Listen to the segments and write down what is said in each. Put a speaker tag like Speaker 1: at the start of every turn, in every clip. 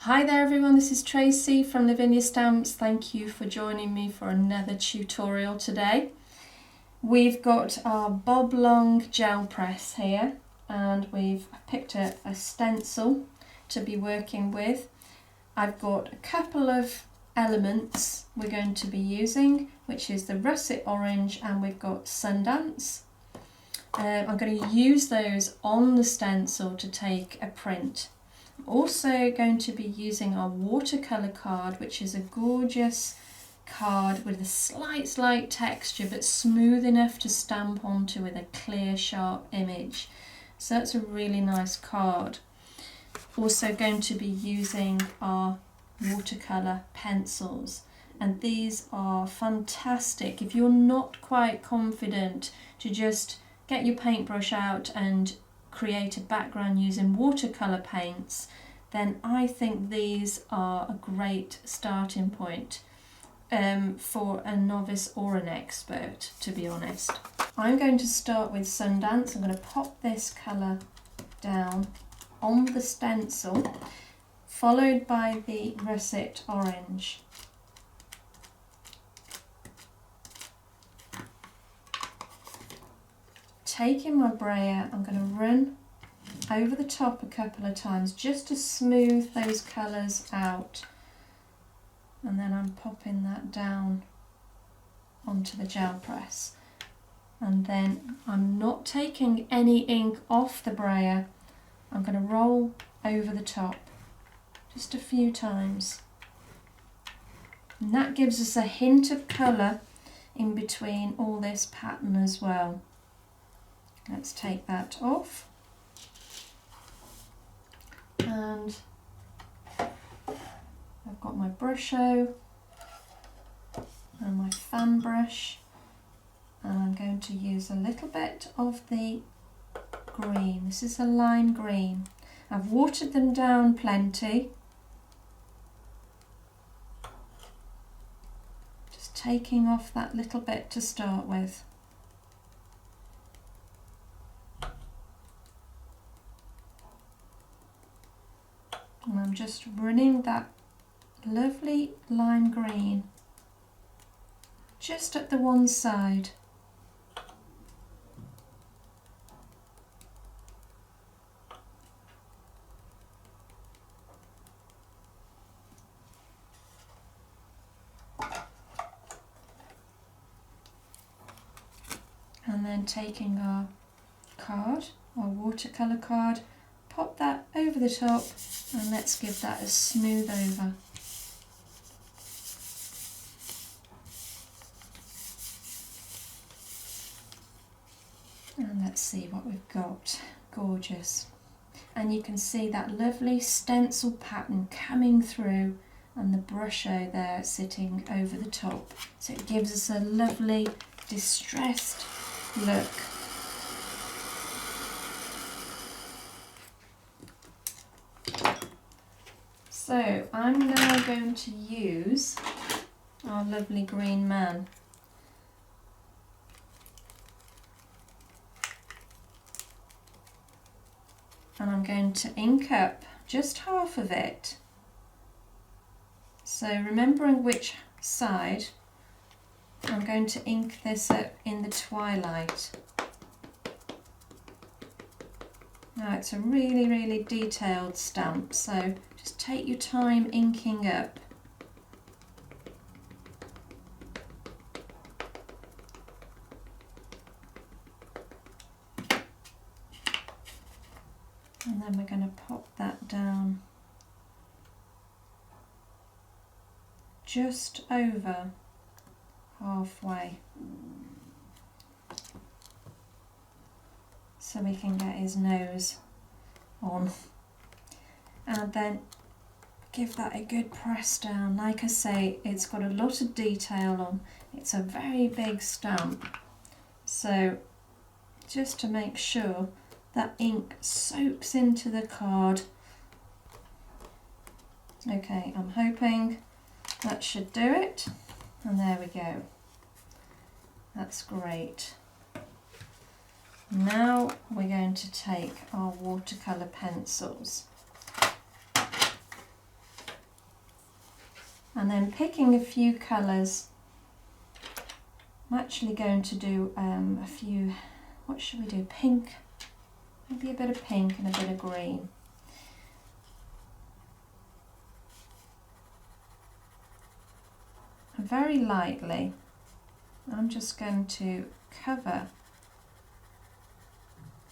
Speaker 1: Hi there everyone, this is Tracy from Lavinia Stamps. Thank you for joining me for another tutorial today. We've got our bob long gel press here and we've picked a stencil to be working with. I've got a couple of elements we're going to be using, which is the russet orange and we've got Sundance. I'm going to use those on the stencil to take a print. Also going to be using our watercolor card, which is a gorgeous card with a slight texture but smooth enough to stamp onto with a clear sharp image. So that's a really nice card. Also going to be using our watercolor pencils, and these are fantastic if you're not quite confident to just get your paintbrush out and create a background using watercolor paints. Then I think these are a great starting point for a novice or an expert, to be honest. I'm going to start with Sundance. I'm going to pop this colour down on the stencil, followed by the russet orange. Taking my brayer, I'm going to run over the top a couple of times just to smooth those colours out, and then I'm popping that down onto the gel press, and then I'm not taking any ink off the brayer. I'm going to roll over the top just a few times, and that gives us a hint of colour in between all this pattern as well. Let's take that off, and I've got my brusho and my fan brush, and I'm going to use a little bit of the green. This is a lime green. I've watered them down plenty. Just taking off that little bit to start with. And I'm just running that lovely lime green just at the one side. And then taking our card, our watercolor card, pop that over the top, and let's give that a smooth over. And let's see what we've got. Gorgeous. And you can see that lovely stencil pattern coming through and the brusho there sitting over the top. So it gives us a lovely distressed look. So I'm now going to use our lovely green man. And I'm going to ink up just half of it. So remembering which side, I'm going to ink this up in the twilight. Now it's a really detailed stamp, so just take your time inking up. And then we're going to pop that down just over halfway, so we can get his nose on, and then give that a good press down. Like I say, it's got a lot of detail on. It's a very big stamp, so just to make sure that ink soaks into the card. Okay, I'm hoping that should do it, and there we go. That's great. Now we're going to take our watercolor pencils And then picking a few colours. I'm actually going to do a few, what should we do, pink, maybe a bit of pink and a bit of green. And very lightly, I'm just going to cover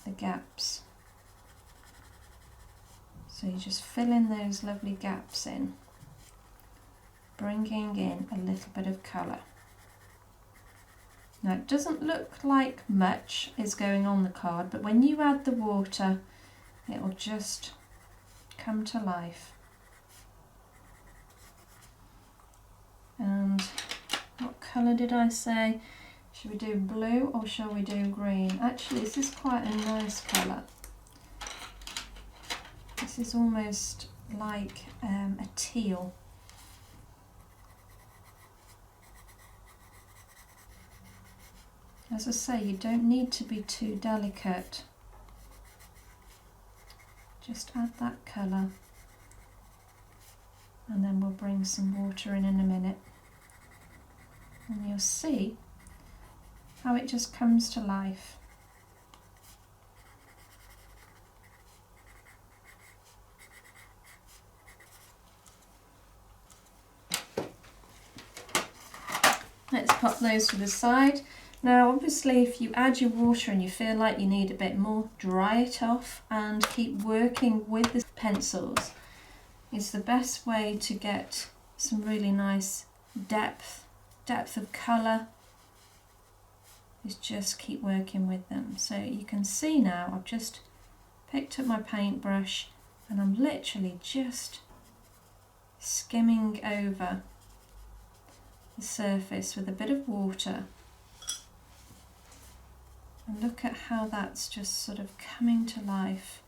Speaker 1: the gaps. So you just fill in those lovely gaps in, bringing in a little bit of colour. Now it doesn't look like much is going on the card, but when you add the water, it will just come to life. And what colour did I say? Should we do blue or shall we do green? Actually, this is quite a nice colour. This is almost like a teal. As I say, you don't need to be too delicate. Just add that colour, and then we'll bring some water in a minute. And you'll see how it just comes to life. Let's pop those to the side. Now obviously if you add your water and you feel like you need a bit more, dry it off and keep working with the pencils. It's the best way to get some really nice depth of colour, is just keep working with them. So you can see now I've just picked up my paintbrush and I'm literally just skimming over the surface with a bit of water. And look at how that's just sort of coming to life,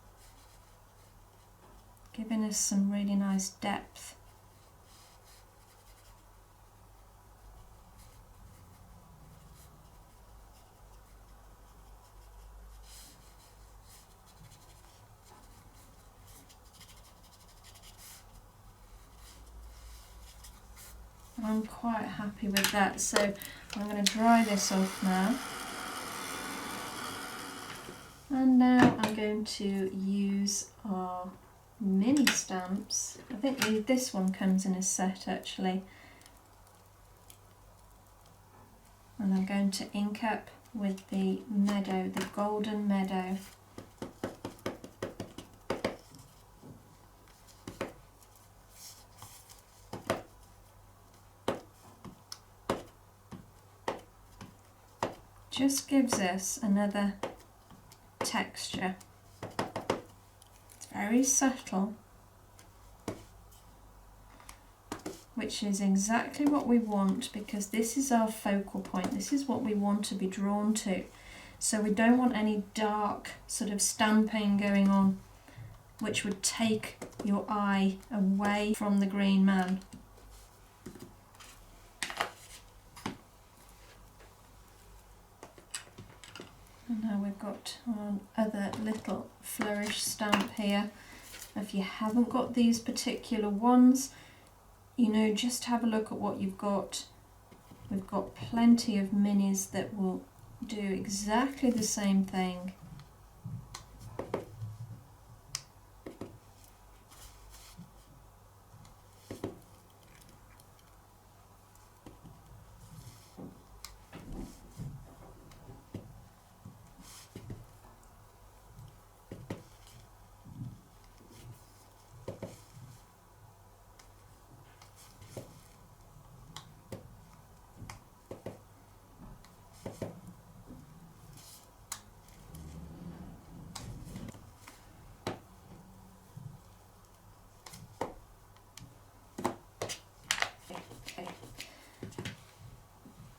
Speaker 1: giving us some really nice depth. I'm quite happy with that, so I'm going to dry this off now. And now I'm going to use our mini stamps. I think this one comes in a set actually. And I'm going to ink up with the meadow, the golden meadow. Just gives us another texture. It's very subtle, which is exactly what we want, because this is our focal point. This is what we want to be drawn to. So we don't want any dark sort of stamping going on, which would take your eye away from the green man. And now we've got our other little flourish stamp here. If you haven't got these particular ones, you know, just have a look at what you've got. We've got plenty of minis that will do exactly the same thing.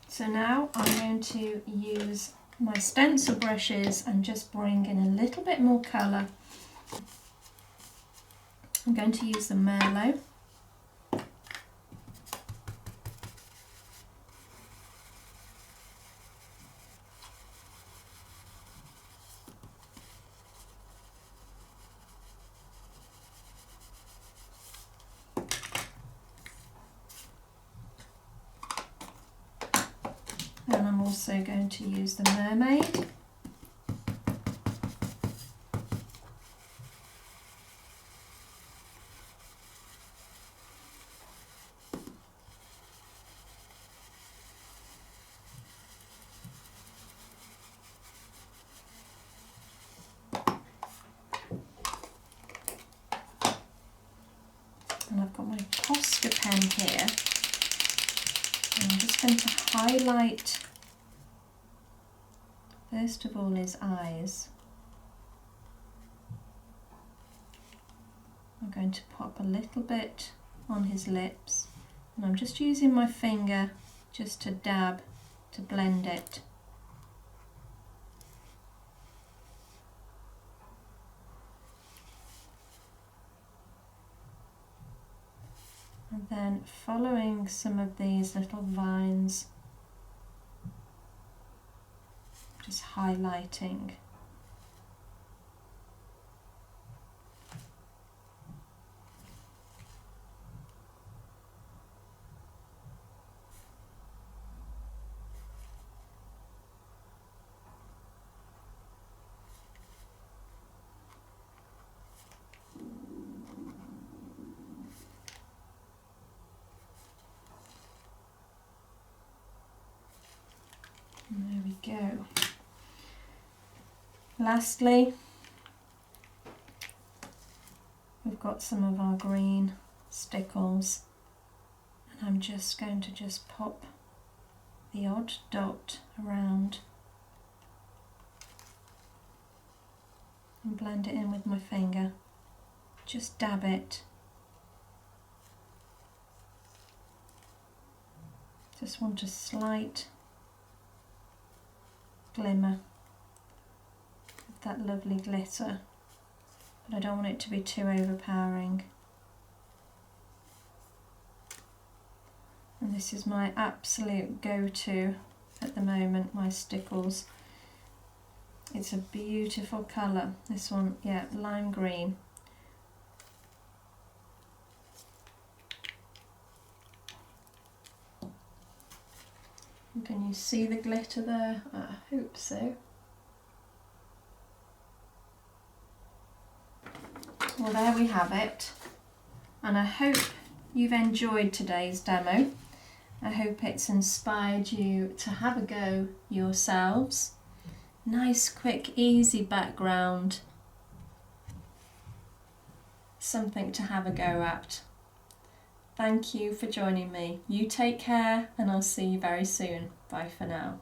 Speaker 1: So now I'm going to use my stencil brushes and just bring in a little bit more colour. I'm going to use the Merlot. also going to use the mermaid. And I've got my Posca pen here, and I'm just going to highlight, first of all, his eyes. I'm going to pop a little bit on his lips, and I'm just using my finger just to dab to blend it. And then following some of these little vines, just highlighting. There we go. Lastly, we've got some of our green stickles, and I'm just going to pop the odd dot around and blend it in with my finger. Just dab it. Just want a slight glimmer of that lovely glitter, but I don't want it to be too overpowering. And this is my absolute go-to at the moment, my stickles. It's a beautiful colour, this one, yeah, lime green. Can you see the glitter there? I hope so. Well, there we have it, and I hope you've enjoyed today's demo. I hope it's inspired you to have a go yourselves. Nice, quick, easy background. Something to have a go at. Thank you for joining me. You take care, and I'll see you very soon. Bye for now.